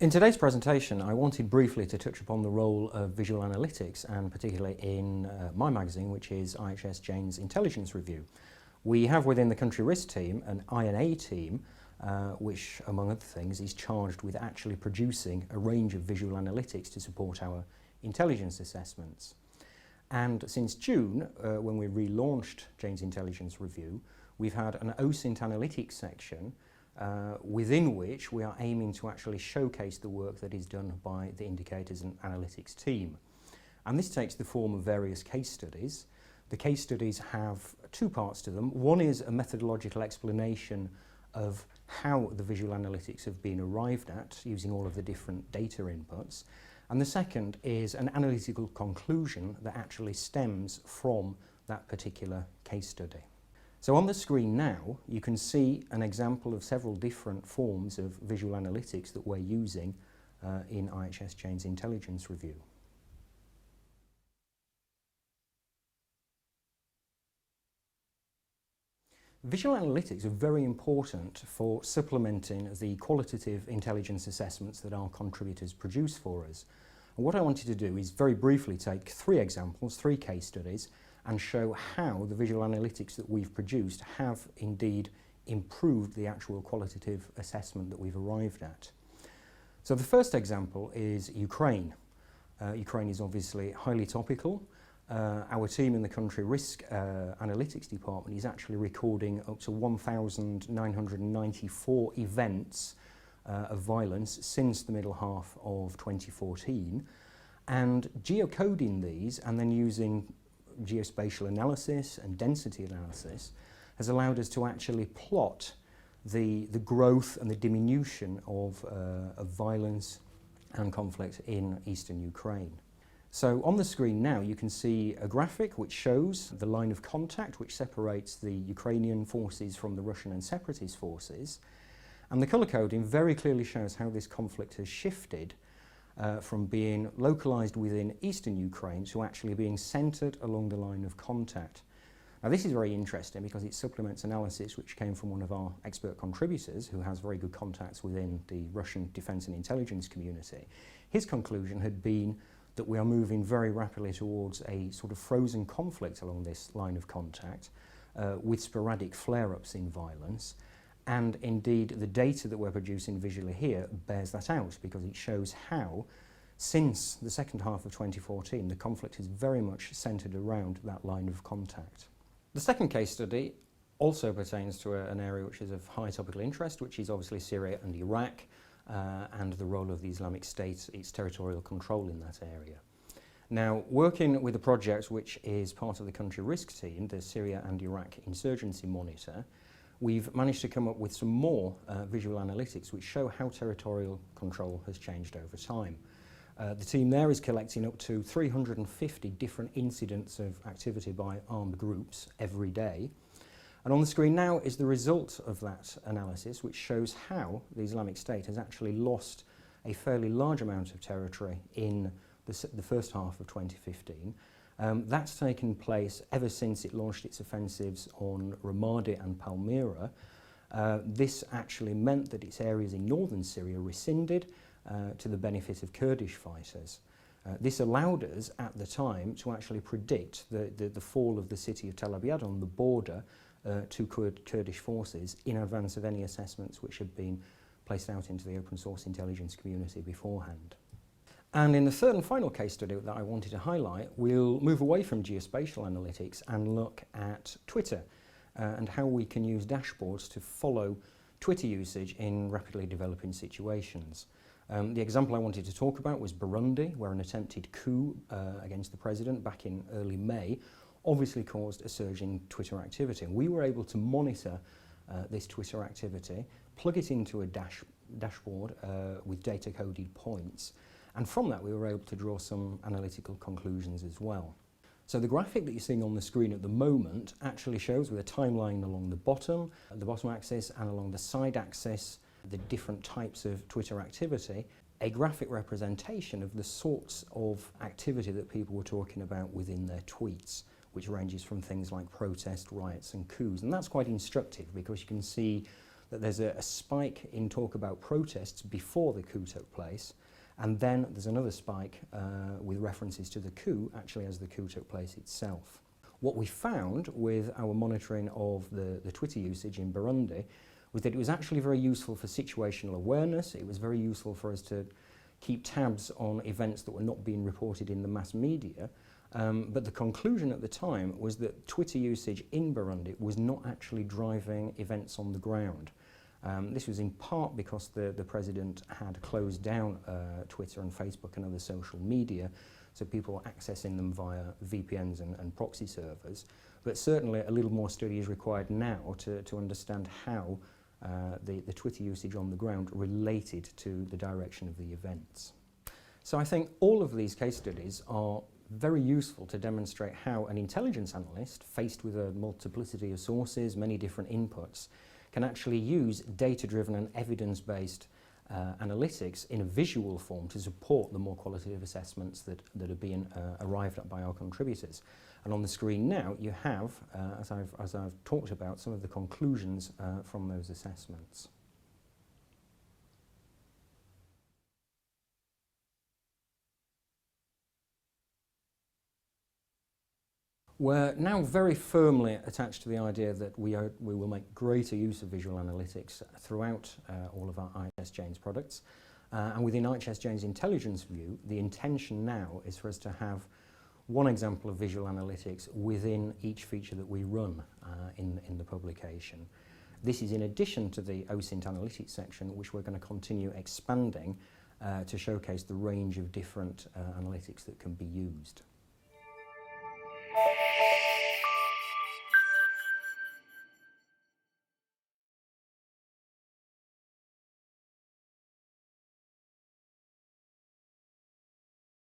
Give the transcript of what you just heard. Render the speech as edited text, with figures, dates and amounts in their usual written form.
In today's presentation, I wanted briefly to touch upon the role of visual analytics, and particularly in my magazine, which is IHS Jane's Intelligence Review. We have within the Country Risk team an I&A team, which, among other things, is charged with actually producing a range of visual analytics to support our intelligence assessments. And since June, when we relaunched Jane's Intelligence Review, we've had an OSINT analytics section within which we are aiming to actually showcase the work that is done by the indicators and analytics team. And this takes the form of various case studies. The case studies have two parts to them. One is a methodological explanation of how the visual analytics have been arrived at using all of the different data inputs. And the second is an analytical conclusion that actually stems from that particular case study. So on the screen now, you can see an example of several different forms of visual analytics that we're using in IHS Jane's Intelligence Review. Visual analytics are very important for supplementing the qualitative intelligence assessments that our contributors produce for us. And what I wanted to do is very briefly take three examples, three case studies, and show how the visual analytics that we've produced have indeed improved the actual qualitative assessment that we've arrived at. So the first example is Ukraine. Ukraine is obviously highly topical. Our team in the Country Risk Analytics Department is actually recording up to 1,994 events of violence since the middle half of 2014, and geocoding these and then using geospatial analysis and density analysis has allowed us to actually plot the growth and the diminution of violence and conflict in eastern Ukraine. So on the screen now you can see a graphic which shows the line of contact which separates the Ukrainian forces from the Russian and separatist forces, and the colour coding very clearly shows how this conflict has shifted from being localised within eastern Ukraine to actually being centred along the line of contact. Now this is very interesting because it supplements analysis which came from one of our expert contributors who has very good contacts within the Russian defence and intelligence community. His conclusion had been that we are moving very rapidly towards a sort of frozen conflict along this line of contact with sporadic flare-ups in violence. And indeed, the data that we're producing visually here bears that out because it shows how, since the second half of 2014, the conflict is very much centred around that line of contact. The second case study also pertains to an area which is of high topical interest, which is obviously Syria and Iraq, and the role of the Islamic State, its territorial control in that area. Now, working with a project which is part of the Country Risk team, the Syria and Iraq Insurgency Monitor, we've managed to come up with some more visual analytics which show how territorial control has changed over time. The team there is collecting up to 350 different incidents of activity by armed groups every day. And on the screen now is the result of that analysis, which shows how the Islamic State has actually lost a fairly large amount of territory in the first half of 2015. That's taken place ever since it launched its offensives on Ramadi and Palmyra. This actually meant that its areas in northern Syria rescinded to the benefit of Kurdish fighters. This allowed us at the time to actually predict the fall of the city of Tel Abyad on the border to Kurdish forces in advance of any assessments which had been placed out into the open source intelligence community beforehand. And in the third and final case study that I wanted to highlight, we'll move away from geospatial analytics and look at Twitter and how we can use dashboards to follow Twitter usage in rapidly developing situations. The example I wanted to talk about was Burundi, where an attempted coup against the president back in early May obviously caused a surge in Twitter activity. And we were able to monitor this Twitter activity, plug it into a dashboard with data-coded points, and from that we were able to draw some analytical conclusions as well. So the graphic that you're seeing on the screen at the moment actually shows with a timeline along the bottom axis, and along the side axis the different types of Twitter activity, a graphic representation of the sorts of activity that people were talking about within their tweets, which ranges from things like protest, riots and coups. And that's quite instructive because you can see that there's a spike in talk about protests before the coup took place, and then there's another spike with references to the coup actually as the coup took place itself. What we found with our monitoring of the Twitter usage in Burundi was that it was actually very useful for situational awareness. It was very useful for us to keep tabs on events that were not being reported in the mass media. But the conclusion at the time was that Twitter usage in Burundi was not actually driving events on the ground. This was in part because the president had closed down Twitter and Facebook and other social media, so people were accessing them via VPNs and proxy servers. But certainly a little more study is required now to understand how the Twitter usage on the ground related to the direction of the events. So I think all of these case studies are very useful to demonstrate how an intelligence analyst, faced with a multiplicity of sources, many different inputs, can actually use data-driven and evidence-based analytics in a visual form to support the more qualitative assessments that are being arrived at by our contributors. And on the screen now you have, as I've talked about, some of the conclusions from those assessments. We're now very firmly attached to the idea that we will make greater use of visual analytics throughout all of our IHS Janes products. And within IHS Janes Intelligence View, the intention now is for us to have one example of visual analytics within each feature that we run in the publication. This is in addition to the OSINT analytics section, which we're going to continue expanding to showcase the range of different analytics that can be used.